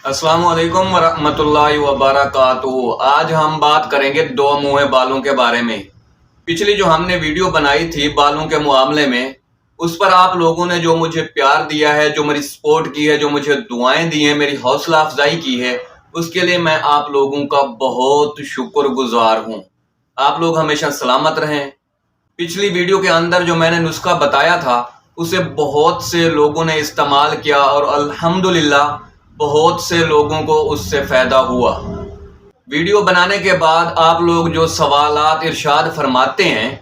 अस्सलाम वालेकुम वरहमतुल्लाहि वबरकातुहू। आज हम बात करेंगे दो मुँहे बालों के बारे में। पिछली जो हमने वीडियो बनाई थी बालों के मामले में, उस पर आप लोगों ने जो मुझे प्यार दिया है, जो मेरी सपोर्ट की है, जो मुझे दुआएं दी हैं, मेरी हौसला अफजाई की है, उसके लिए मैं आप लोगों का बहुत शुक्रगुजार हूँ। आप लोग हमेशा सलामत रहें। पिछली वीडियो के अंदर जो मैंने नुस्खा बताया था उसे बहुत से लोगों ने इस्तेमाल किया और अल्हम्दुलिल्लाह बहुत से लोगों को उससे फ़ायदा हुआ। वीडियो बनाने के बाद आप लोग जो सवालात इरशाद फरमाते हैं,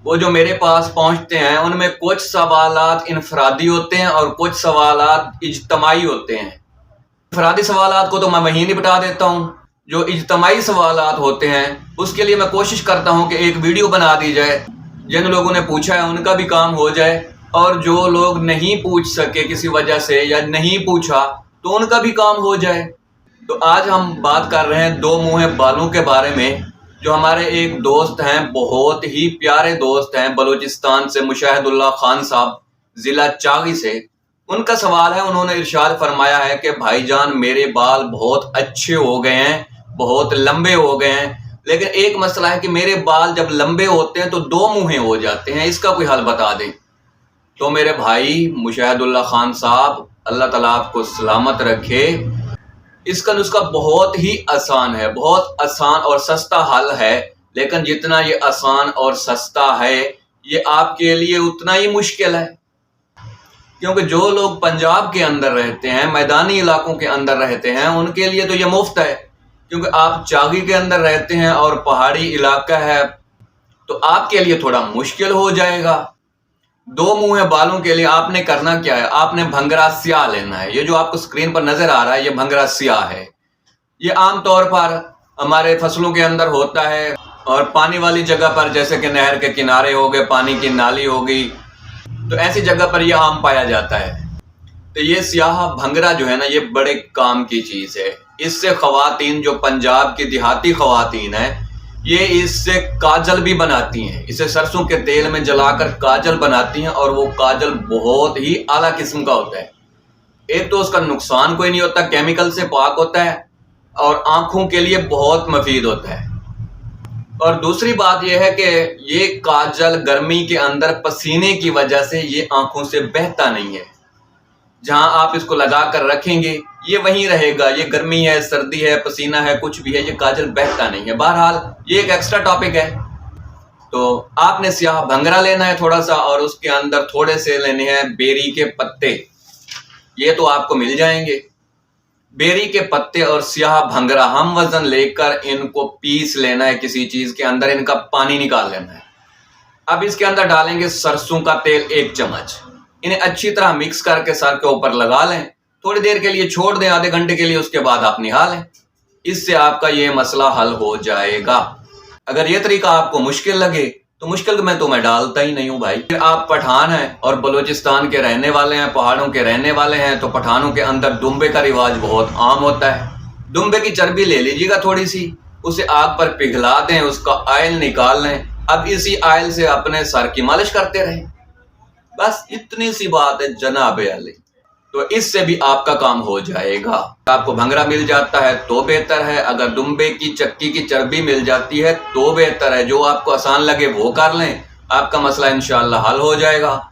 वो जो मेरे पास पहुंचते हैं, उनमें कुछ सवालात इनफरादी होते हैं और कुछ सवालात इज्तमाई होते हैं। इनफरादी सवालात को तो मैं वहीं निपटा देता हूँ। जो इज्तमाई सवालात होते हैं उसके लिए मैं कोशिश करता हूँ कि एक वीडियो बना दी जाए, जिन लोगों ने पूछा है उनका भी काम हो जाए, और जो लोग नहीं पूछ सके किसी वजह से या नहीं पूछा तो उनका भी काम हो जाए। तो आज हम बात कर रहे हैं दो मुँहे बालों के बारे में। जो हमारे एक दोस्त हैं, बहुत ही प्यारे दोस्त हैं, बलूचिस्तान से, मुशाहिदुल्लाह खान साहब, ज़िला चागी से। उनका सवाल है, उन्होंने इरशाद फरमाया है कि भाईजान मेरे बाल बहुत अच्छे हो गए हैं, बहुत लंबे हो गए हैं, लेकिन एक मसला है कि मेरे बाल जब लंबे होते हैं तो दो मुँहे हो जाते हैं, इसका कोई हल बता दें। तो मेरे भाई मुशाहिदुल्लाह खान साहब, अल्लाह ताला आपको सलामत रखे। इसका नुस्खा बहुत ही आसान है, बहुत आसान और सस्ता हल है, लेकिन जितना ये आसान और सस्ता है ये आपके लिए उतना ही मुश्किल है। क्योंकि जो लोग पंजाब के अंदर रहते हैं, मैदानी इलाकों के अंदर रहते हैं, उनके लिए तो ये मुफ्त है। क्योंकि आप चागी के अंदर रहते हैं और पहाड़ी इलाका है, तो आपके लिए थोड़ा मुश्किल हो जाएगा। दो मुँहे बालों के लिए आपने करना क्या है, आपने भंगरा स्याह लेना है। ये जो आपको स्क्रीन पर नजर आ रहा है, ये भंगरा स्याह है। ये आम तौर पर हमारे फसलों के अंदर होता है और पानी वाली जगह पर, जैसे कि नहर के किनारे हो गए, पानी की नाली हो गई, तो ऐसी जगह पर यह आम पाया जाता है। तो ये स्याह भंगरा जो है ना, ये बड़े काम की चीज है। इससे खवातीन, जो पंजाब की देहाती खवातीन है, ये इससे काजल भी बनाती हैं। इसे सरसों के तेल में जलाकर काजल बनाती हैं और वो काजल बहुत ही आला किस्म का होता है। एक तो उसका नुकसान कोई नहीं होता, केमिकल से पाक होता है, और आंखों के लिए बहुत मुफीद होता है। और दूसरी बात यह है कि ये काजल गर्मी के अंदर पसीने की वजह से ये आंखों से बहता नहीं है। जहां आप इसको लगा कर रखेंगे ये वहीं रहेगा। ये गर्मी है, सर्दी है, पसीना है, कुछ भी है, ये काजल बहता नहीं है। बहरहाल ये एक एक्स्ट्रा टॉपिक है। तो आपने स्याह भंगरा लेना है थोड़ा सा, और उसके अंदर थोड़े से लेने हैं बेरी के पत्ते। ये तो आपको मिल जाएंगे। बेरी के पत्ते और स्याह भंगरा हम वजन लेकर इनको पीस लेना है किसी चीज के अंदर, इनका पानी निकाल लेना है। अब इसके अंदर डालेंगे सरसों का तेल 1 चम्मच। इन्हें अच्छी तरह मिक्स करके सर के ऊपर लगा लें, थोड़ी देर के लिए छोड़ दें, आधे घंटे के लिए, उसके बाद आप निहा लें। इससे आपका ये मसला हल हो जाएगा। अगर ये तरीका आपको मुश्किल लगे तो मुश्किल में तो मैं डालता ही नहीं हूँ भाई। फिर आप पठान हैं और बलूचिस्तान के रहने वाले हैं, पहाड़ों के रहने वाले हैं, तो पठानों के अंदर दुम्बे का रिवाज बहुत आम होता है। दुम्बे की चर्बी ले लीजिएगा थोड़ी सी, उसे आग पर पिघला दें, उसका ऑयल निकाल लें। अब इसी ऑयल से अपने सर की मालिश करते रहें। बस इतनी सी बात है जनाब अली। तो इससे भी आपका काम हो जाएगा। आपको भंगरा मिल जाता है तो बेहतर है, अगर दुम्बे की चक्की की चर्बी मिल जाती है तो बेहतर है। जो आपको आसान लगे वो कर लें, आपका मसला इंशाअल्लाह हल हो जाएगा।